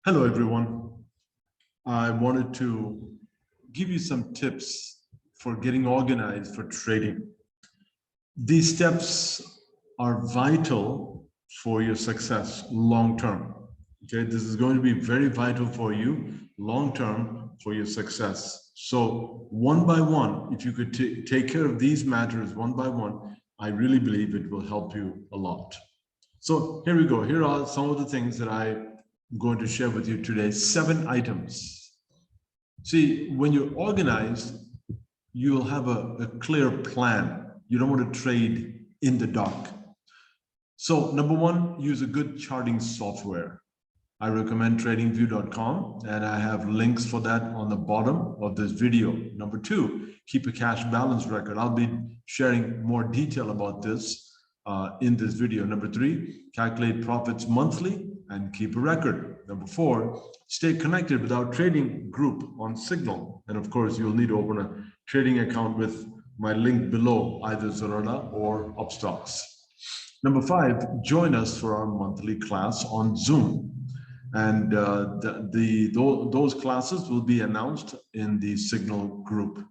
Hello, everyone. I wanted to give you some tips for getting organized for trading. These steps are vital for your success long term. Okay, this is going to be very vital for you long term for your success. So, one by one, if you could take care of these matters one by one, I really believe it will help you a lot. So, here we go. Here are some of the things that I'm going to share with you today. 7 items. See, when you're organized, you'll have a clear plan. You don't want to trade in the dark. So number one, use a good charting software. I recommend tradingview.com, and I have links for that on the bottom of this video. Number two, keep a cash balance record. I'll be sharing more detail about this in this video. Number three, calculate profits monthly and keep a record. Number four, stay connected with our trading group on Signal. And of course, you'll need to open a trading account with my link below, either Zerodha or Upstocks. Number five, join us for our monthly class on Zoom. And those classes will be announced in the Signal group.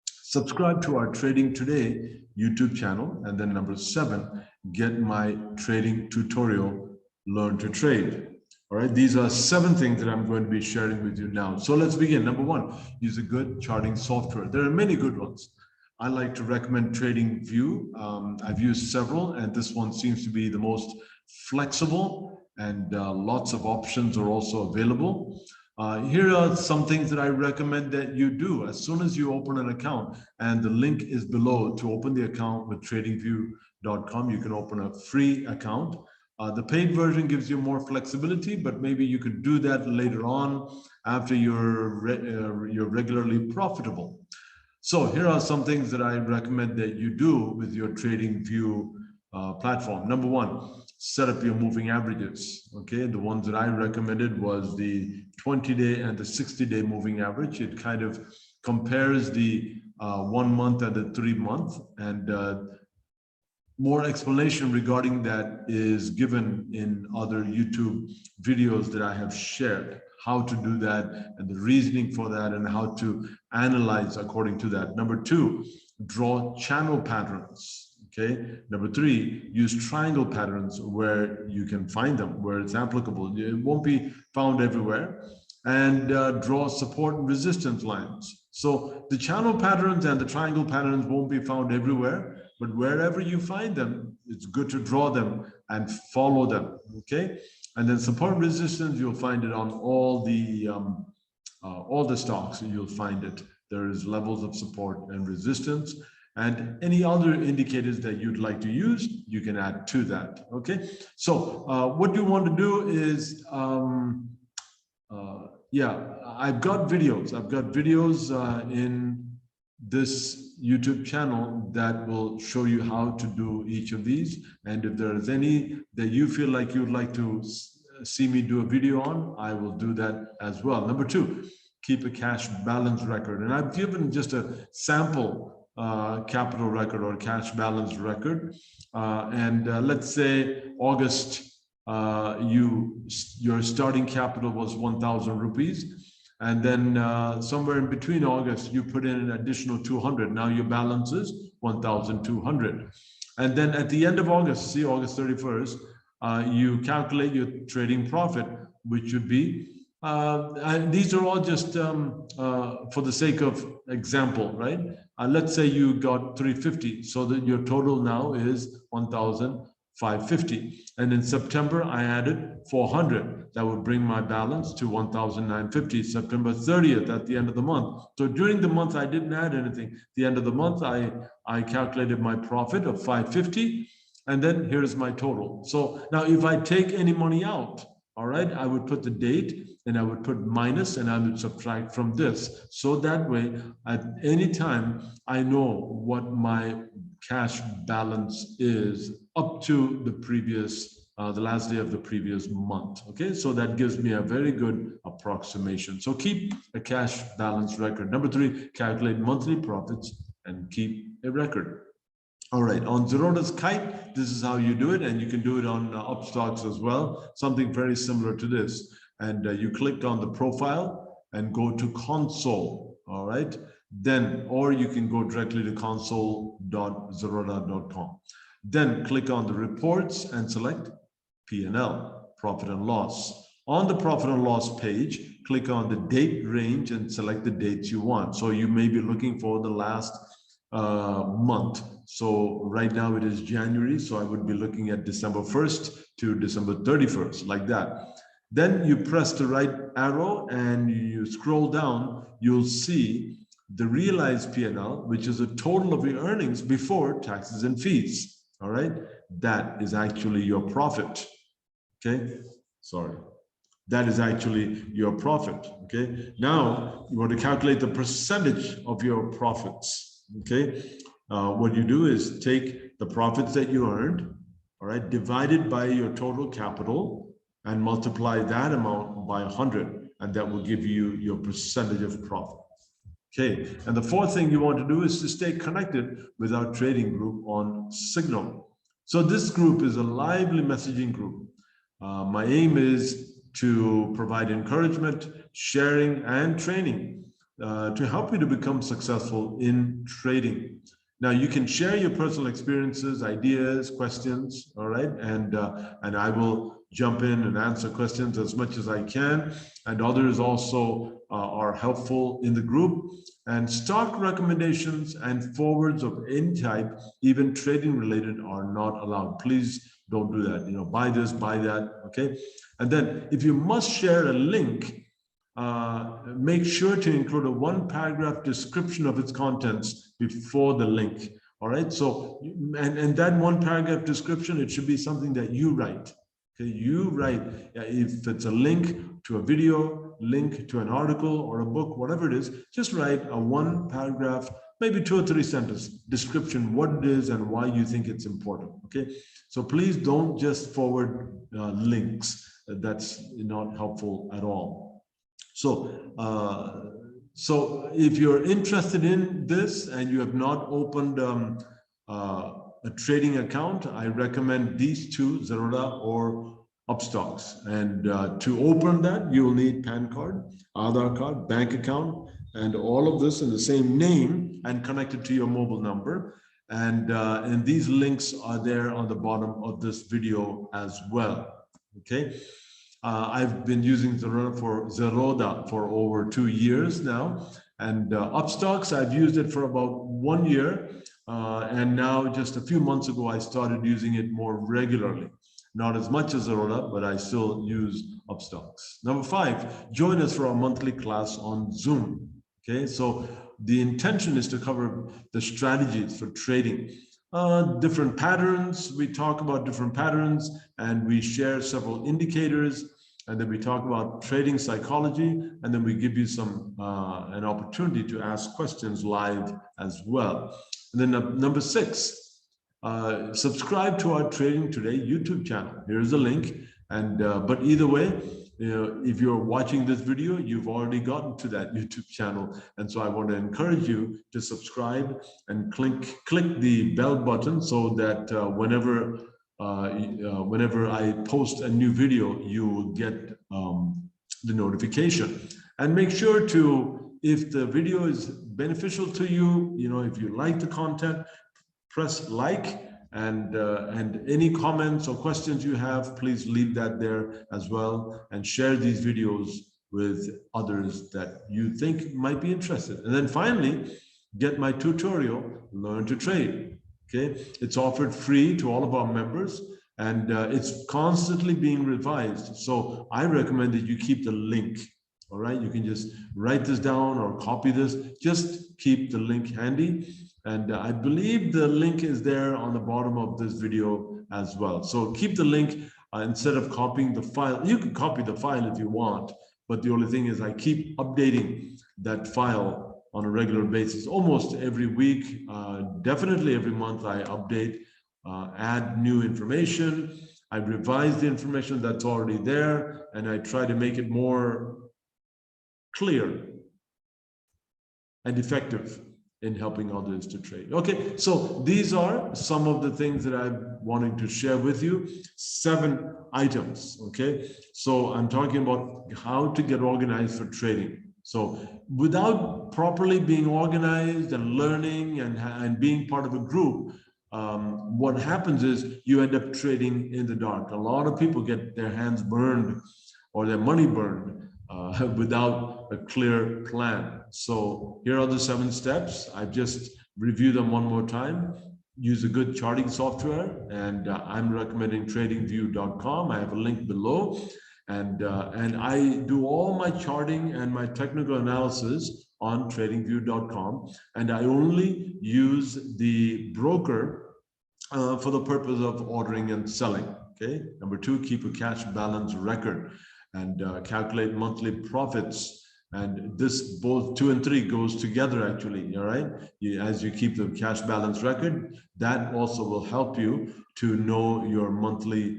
Subscribe to our Trading Today YouTube channel. And then number 7, get my trading tutorial, Learn to Trade. All right, these are 7 things that I'm going to be sharing with you now. So let's begin. Number 1, use a good charting software. There are many good ones. I like to recommend TradingView. I've used several, and this one seems to be the most flexible, and lots of options are also available. Here are some things that I recommend that you do as soon as you open an account, and the link is below to open the account with tradingview.com. You can open a free account. The paid version gives you more flexibility, but maybe you could do that later on after you're regularly profitable. So here are some things that I recommend that you do with your TradingView platform. Number 1, set up your moving averages. Okay, the ones that I recommended was the 20-day and the 60-day moving average. It kind of compares the 1 month and the 3 month, and more explanation regarding that is given in other YouTube videos that I have shared, how to do that and the reasoning for that and how to analyze according to that. Number 2, draw channel patterns. Okay. Number 3, use triangle patterns where you can find them, where it's applicable. It won't be found everywhere. And draw support and resistance lines. So the channel patterns and the triangle patterns won't be found everywhere, but wherever you find them, it's good to draw them and follow them. Okay. And then support and resistance, you'll find it on all the stocks. You'll find it. There is levels of support and resistance. And any other indicators that you'd like to use, you can add to that. Okay. So what you want to do is, I've got videos in this YouTube channel that will show you how to do each of these. And if there is any that you feel like you'd like to see me do a video on, I will do that as well. Number 2, keep a cash balance record. And I've given just a sample capital record or cash balance record. Let's say August, your starting capital was 1,000 rupees. And then somewhere in between August, you put in an additional 200. Now your balance is 1,200. And then at the end of August, see August 31st, you calculate your trading profit, which would be, and these are all just for the sake of example, right? Let's say you got 350, so that your total now is 1,550. And in September, I added 400. That would bring my balance to 1,950. September 30th at the end of the month. So during the month, I didn't add anything. At the end of the month, I calculated my profit of 550. And then here's my total. So now if I take any money out, all right, I would put the date and I would put minus and I would subtract from this. So that way, at any time, I know what my cash balance is up to the previous, the last day of the previous month. Okay, so that gives me a very good approximation. So keep a cash balance record. Number 3, calculate monthly profits and keep a record. All right, on Zerodha's Kite, this is how you do it, and you can do it on Upstocks as well, something very similar to this. and you click on the profile and go to console. All right. Then, or you can go directly to console.zerodha.com. Then click on the reports and select P&L, profit and loss. On the profit and loss page, click on the date range and select the dates you want. So you may be looking for the last month. So right now it is January. So I would be looking at December 1st to December 31st, like that. Then you press the right arrow and you scroll down, you'll see the realized P&L, which is a total of your earnings before taxes and fees. All right. That is actually your profit. Okay. Sorry. That is actually your profit. Okay. Now you want to calculate the percentage of your profits. Okay. What you do is take the profits that you earned, all right, divided by your total capital and multiply that amount by 100, and that will give you your percentage of profit. Okay, and the fourth thing you want to do is to stay connected with our trading group on Signal. So this group is a lively messaging group. My aim is to provide encouragement, sharing, and training to help you to become successful in trading. Now you can share your personal experiences, ideas, questions, all right, and I will jump in and answer questions as much as I can. And others also are helpful in the group. And stock recommendations and forwards of any type, even trading related, are not allowed. Please don't do that. You know, buy this, buy that. Okay. And then if you must share a link, make sure to include a 1-paragraph description of its contents before the link. All right. So, and that 1-paragraph description, it should be something that you write. Okay. You write, if it's a link to a video, link to an article or a book, whatever it is, just write a 1-paragraph, maybe 2 or 3 sentence description, what it is and why you think it's important. Okay. So please don't just forward links. That's not helpful at all. So, so if you're interested in this and you have not opened a trading account, I recommend these two, Zerodha or Upstocks. And to open that, you will need PAN card, Aadhaar card, bank account, and all of this in the same name and connected to your mobile number. And these links are there on the bottom of this video as well. Okay. I've been using Zerodha for over 2 years now, and Upstocks, I've used it for about 1 year, and now just a few months ago I started using it more regularly. Not as much as Zerodha, but I still use Upstocks. Number 5, join us for our monthly class on Zoom. Okay, so the intention is to cover the strategies for trading. Different patterns, we talk about different patterns, and we share several indicators, and then we talk about trading psychology, and then we give you some an opportunity to ask questions live as well. And then number 6, subscribe to our Trading Today YouTube channel. Here's the link. And but either way, you know, if you're watching this video, you've already gotten to that YouTube channel. And so I want to encourage you to subscribe and click the bell button so that whenever I post a new video, you will get the notification. And make sure to, if the video is beneficial to you, you know, if you like the content, press like, and any comments or questions you have, please leave that there as well, and share these videos with others that you think might be interested. And then finally, get my tutorial, Learn to Trade. Okay, it's offered free to all of our members, and it's constantly being revised. So I recommend that you keep the link. All right, you can just write this down or copy this. Just keep the link handy. And I believe the link is there on the bottom of this video as well. So keep the link instead of copying the file. You can copy the file if you want, but the only thing is I keep updating that file on a regular basis, almost every week, definitely every month. I update, add new information. I revise the information that's already there, and I try to make it more clear and effective in helping others to trade. Okay, so these are some of the things that I'm wanting to share with you. 7 items, okay? So I'm talking about how to get organized for trading. So without properly being organized and learning and being part of a group, what happens is you end up trading in the dark. A lot of people get their hands burned or their money burned without a clear plan. So here are the 7 steps. I've just reviewed them one more time. Use a good charting software, and I'm recommending tradingview.com. I have a link below, and I do all my charting and my technical analysis on tradingview.com, and I only use the broker for the purpose of ordering and selling. Okay. Number 2, keep a cash balance record and calculate monthly profits. And this, both 2 and 3 goes together actually, all right? As you keep the cash balance record, that also will help you to know your monthly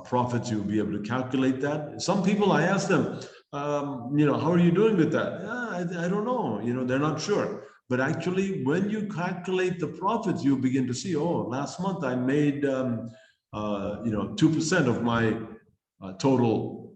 profits. You'll be able to calculate that. Some people, I ask them, how are you doing with that? I don't know, they're not sure. But actually, when you calculate the profits, you begin to see, oh, last month I made 2% of my total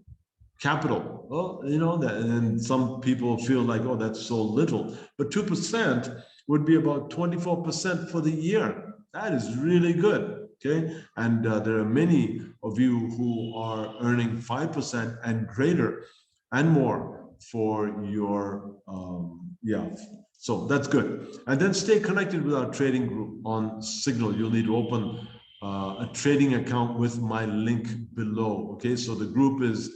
capital. Well, and some people feel like, oh, that's so little. But 2% would be about 24% for the year. That is really good. Okay. And there are many of you who are earning 5% and greater and more for your, So that's good. And then stay connected with our trading group on Signal. You'll need to open a trading account with my link below. Okay, so the group is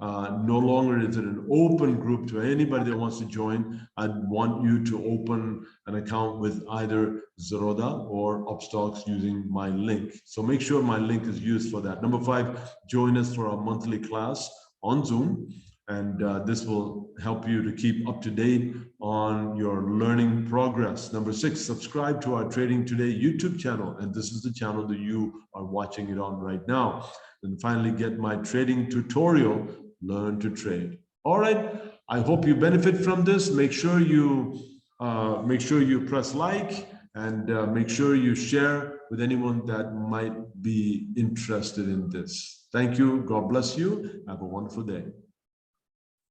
no longer is it an open group to anybody that wants to join. I'd want you to open an account with either Zerodha or Upstocks using my link. So make sure my link is used for that. Number 5, join us for our monthly class on Zoom. And this will help you to keep up to date on your learning progress. Number 6, subscribe to our Trading Today YouTube channel. And this is the channel that you are watching it on right now. And finally, get my trading tutorial, Learn to Trade. All right. I hope you benefit from this. Make sure you press like and make sure you share with anyone that might be interested in this. Thank you. God bless you. Have a wonderful day.